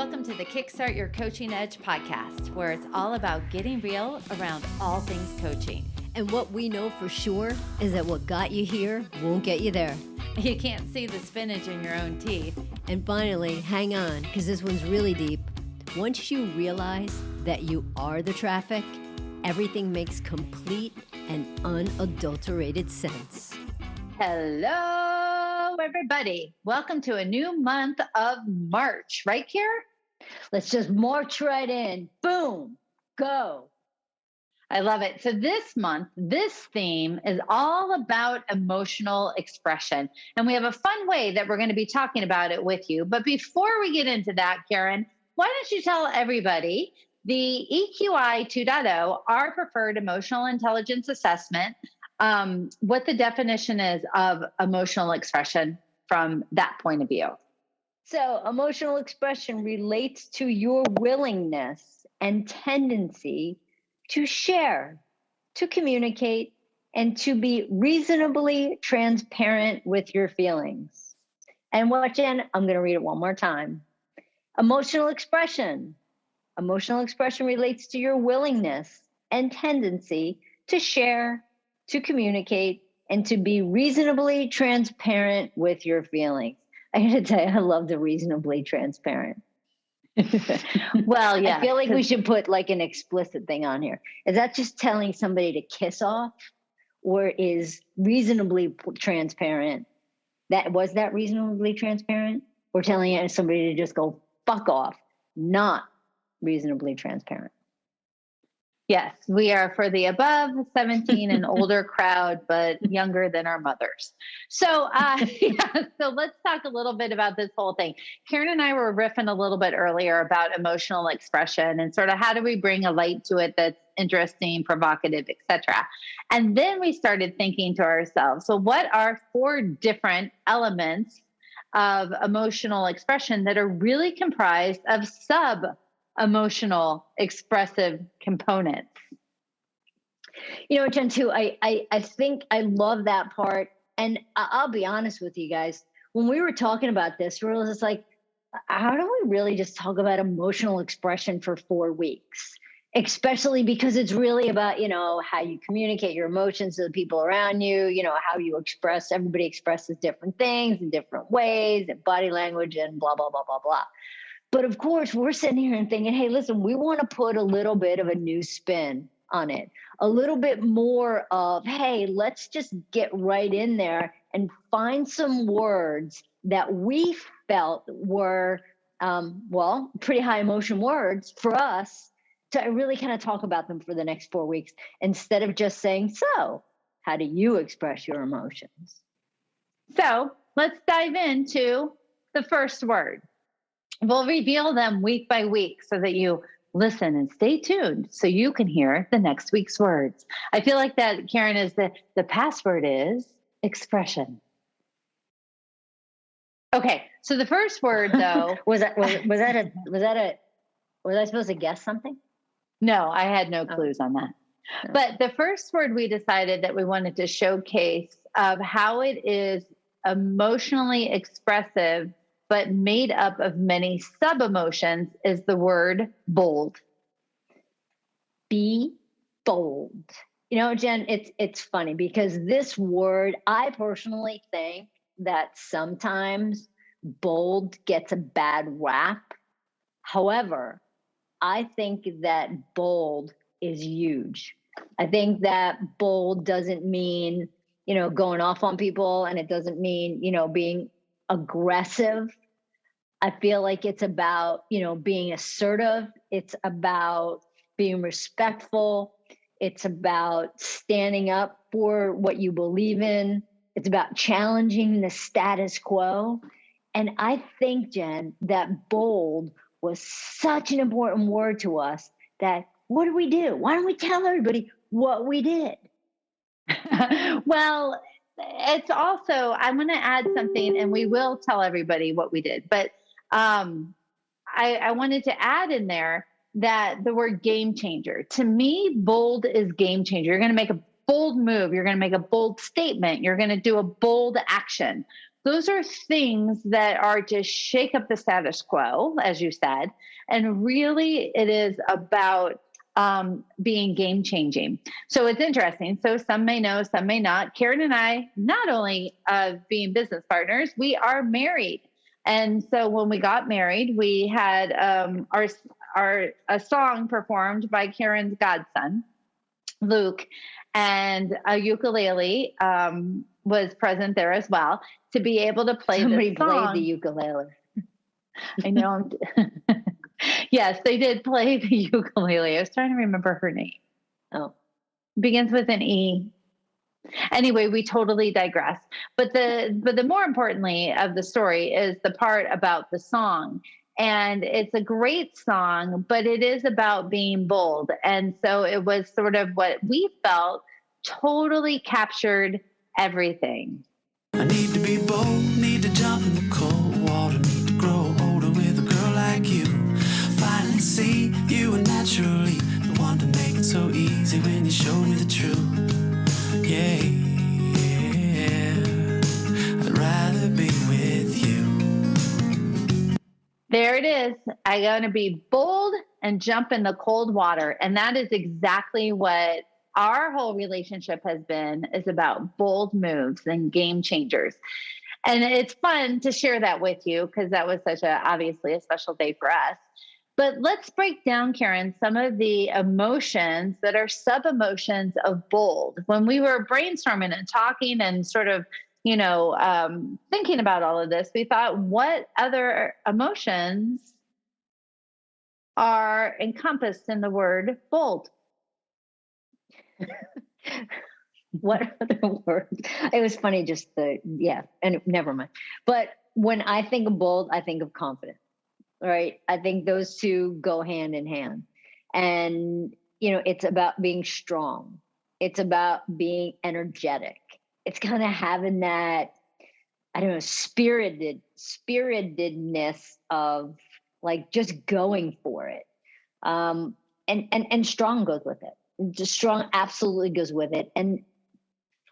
Welcome to the Kickstart Your Coaching Edge podcast, where it's all about getting real around all things coaching. And what we know for sure is that what got you here won't get you there. You can't see the spinach in your own teeth. And finally, hang on, because this one's really deep. Once you realize that you are the traffic, everything makes complete and unadulterated sense. Hello, everybody. Welcome to a new month of March, right, Kier? Let's just march right in. Boom, go. I love it. So this month, this theme is all about emotional expression. And we have a fun way that we're going to be talking about it with you. But before we get into that, Karen, why don't you tell everybody the EQI 2.0, our preferred emotional intelligence assessment, what the definition is of emotional expression from that point of view. So emotional expression relates to your willingness and tendency to share, to communicate, and to be reasonably transparent with your feelings. And what, Jen? I'm going to read it one more time. Emotional expression. Emotional expression relates to your willingness and tendency to share, to communicate, and to be reasonably transparent with your feelings. I got to tell you, I love the reasonably transparent. Well, yeah. I feel like we should put like an explicit thing on here. Is that just telling somebody to kiss off, or is reasonably transparent? Was that reasonably transparent? Or telling somebody to just go fuck off, not reasonably transparent? Yes, we are for the above 17 and older crowd, but younger than our mothers. So, so let's talk a little bit about this whole thing. Karen and I were riffing a little bit earlier about emotional expression and sort of how do we bring a light to it that's interesting, provocative, etc. And then we started thinking to ourselves, so what are 4 different elements of emotional expression that are really comprised of emotional expressive components? You know, Jen, too, I think I love that part. And I'll be honest with you guys, when we were talking about this, we were just like, how do we really just talk about emotional expression for 4 weeks? Especially because it's really about, how you communicate your emotions to the people around you, how you express, everybody expresses different things in different ways, and body language and blah, blah, blah, blah, blah. But of course, we're sitting here and thinking, hey, listen, we want to put a little bit of a new spin on it, a little bit more of, hey, let's just get right in there and find some words that we felt were, pretty high emotion words for us to really kind of talk about them for the next 4 weeks, instead of just saying, so how do you express your emotions? So let's dive into the first word. We'll reveal them week by week so that you listen and stay tuned so you can hear the next week's words. I feel like that, Karen, is the password is expression. Okay, so the first word, though, was I supposed to guess something? No, I had no clues on that. No. But the first word we decided that we wanted to showcase of how it is emotionally expressive but made up of many sub-emotions is the word bold. Be bold. Jen, it's funny because this word, I personally think that sometimes bold gets a bad rap. However, I think that bold is huge. I think that bold doesn't mean, going off on people, and it doesn't mean, being aggressive. I feel like it's about, being assertive. It's about being respectful. It's about standing up for what you believe in. It's about challenging the status quo. And I think, Jen, that bold was such an important word to us that what do we do? Why don't we tell everybody what we did? Well, it's also, I'm going to add something, and we will tell everybody what we did. But I wanted to add in there that the word game changer. To me, bold is game changer. You're going to make a bold move. You're going to make a bold statement. You're going to do a bold action. Those are things that are to shake up the status quo, as you said. And really, it is about being game changing. So it's interesting. So some may know, some may not. Karen and I, not only being business partners, we are married. And so when we got married, we had our a song performed by Karen's godson, Luke, and a ukulele was present there as well to be able to play Somebody this song. played the ukulele. I know. Yes, they did play the ukulele. I was trying to remember her name. Oh, Begins with an E. Anyway, we totally digress. But the more importantly of the story is the part about the song. And it's a great song, but it is about being bold. And so it was sort of what we felt totally captured everything. I need to be bold, need to jump in the cold water, need to grow older with a girl like you. Finally see you were naturally the one to make it so easy when you showed me the truth. Yeah, I'd rather be with you. There it is. I'm going to be bold and jump in the cold water. And that is exactly what our whole relationship has been, is about bold moves and game changers. And it's fun to share that with you because that was obviously a special day for us. But let's break down, Karen, some of the emotions that are sub emotions of bold. When we were brainstorming and talking and sort of, thinking about all of this, we thought, what other emotions are encompassed in the word bold? what other words? It was funny, and never mind. But when I think of bold, I think of confident, right? I think those two go hand in hand. And, it's about being strong. It's about being energetic. It's kind of having that, I don't know, spiritedness of like just going for it. And strong goes with it. Just strong absolutely goes with it. And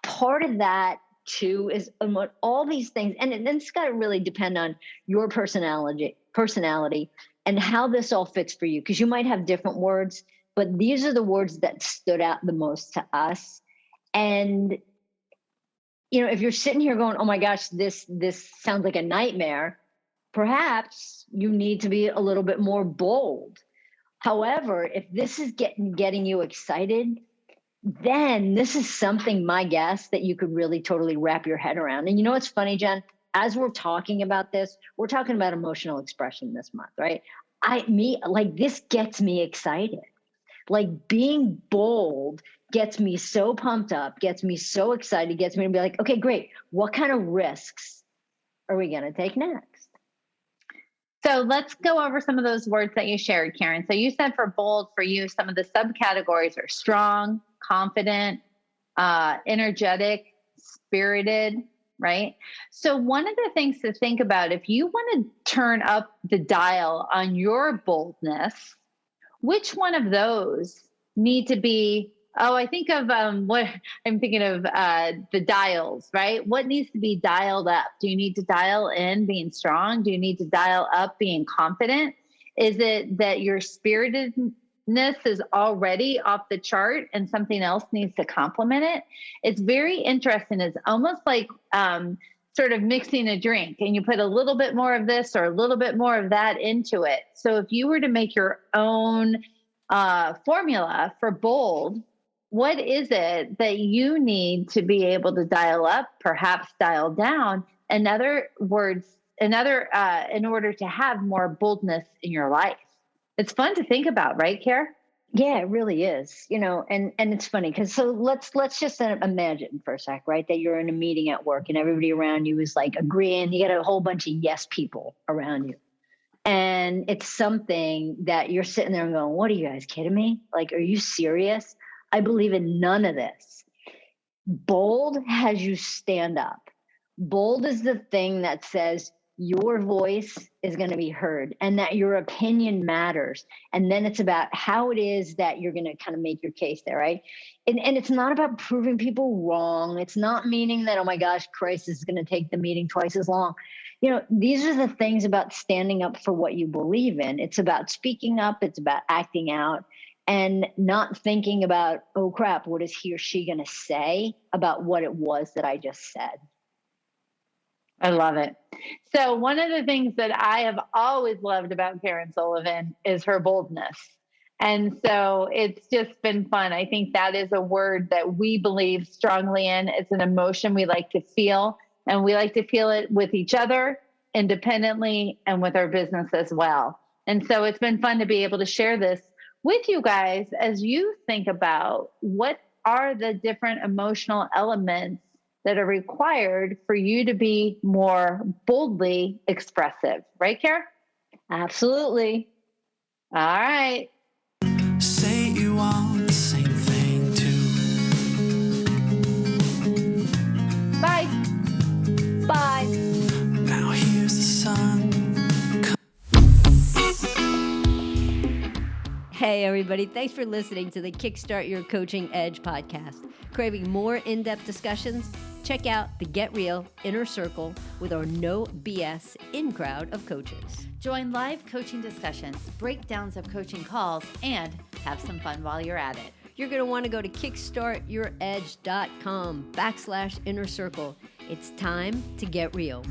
part of that too is all these things. And it's got to really depend on your personality and how this all fits for you. Because you might have different words, but these are the words that stood out the most to us. And if you're sitting here going, oh my gosh, this sounds like a nightmare, perhaps you need to be a little bit more bold. However, if this is getting you excited, then this is something, my guess, that you could really totally wrap your head around. And what's funny, Jen? As we're talking about this, we're talking about emotional expression this month, right? This gets me excited. Like being bold gets me so pumped up, gets me so excited, gets me to be like, okay, great. What kind of risks are we going to take next? So let's go over some of those words that you shared, Karen. So you said for bold, for you, some of the subcategories are strong, confident, energetic, spirited, right? So one of the things to think about, if you want to turn up the dial on your boldness, which one of those need to be, I think of what I'm thinking of the dials, right? What needs to be dialed up? Do you need to dial in being strong? Do you need to dial up being confident? Is it that your spiritedness is already off the chart and something else needs to complement it? It's very interesting. It's almost like sort of mixing a drink, and you put a little bit more of this or a little bit more of that into it. So if you were to make your own formula for bold, what is it that you need to be able to dial up, perhaps dial down, in other words, in order to have more boldness in your life? It's fun to think about, right, Kara? Yeah, it really is. And it's funny because let's just imagine for a sec, right? That you're in a meeting at work and everybody around you is like agreeing. You got a whole bunch of yes people around you. And it's something that you're sitting there and going, what are you guys kidding me? Like, are you serious? I believe in none of this. Bold has you stand up. Bold is the thing that says, your voice is going to be heard and that your opinion matters. And then it's about how it is that you're going to kind of make your case there, right? And it's not about proving people wrong. It's not meaning that, oh my gosh, Christ, is going to take the meeting twice as long. These are the things about standing up for what you believe in. It's about speaking up. It's about acting out and not thinking about, oh crap, what is he or she going to say about what it was that I just said? I love it. So one of the things that I have always loved about Karen Sullivan is her boldness. And so it's just been fun. I think that is a word that we believe strongly in. It's an emotion we like to feel, and we like to feel it with each other independently and with our business as well. And so it's been fun to be able to share this with you guys as you think about what are the different emotional elements that are required for you to be more boldly expressive. Right, Kara? Absolutely. All right. Say you want the same thing too. Bye. Bye. Now here's the sun. Hey, everybody. Thanks for listening to the Kickstart Your Coaching Edge podcast. Craving more in-depth discussions? Check out the Get Real Inner Circle with our no BS in-crowd of coaches. Join live coaching discussions, breakdowns of coaching calls, and have some fun while you're at it. You're going to want to go to kickstartyouredge.com/inner circle. It's time to get real.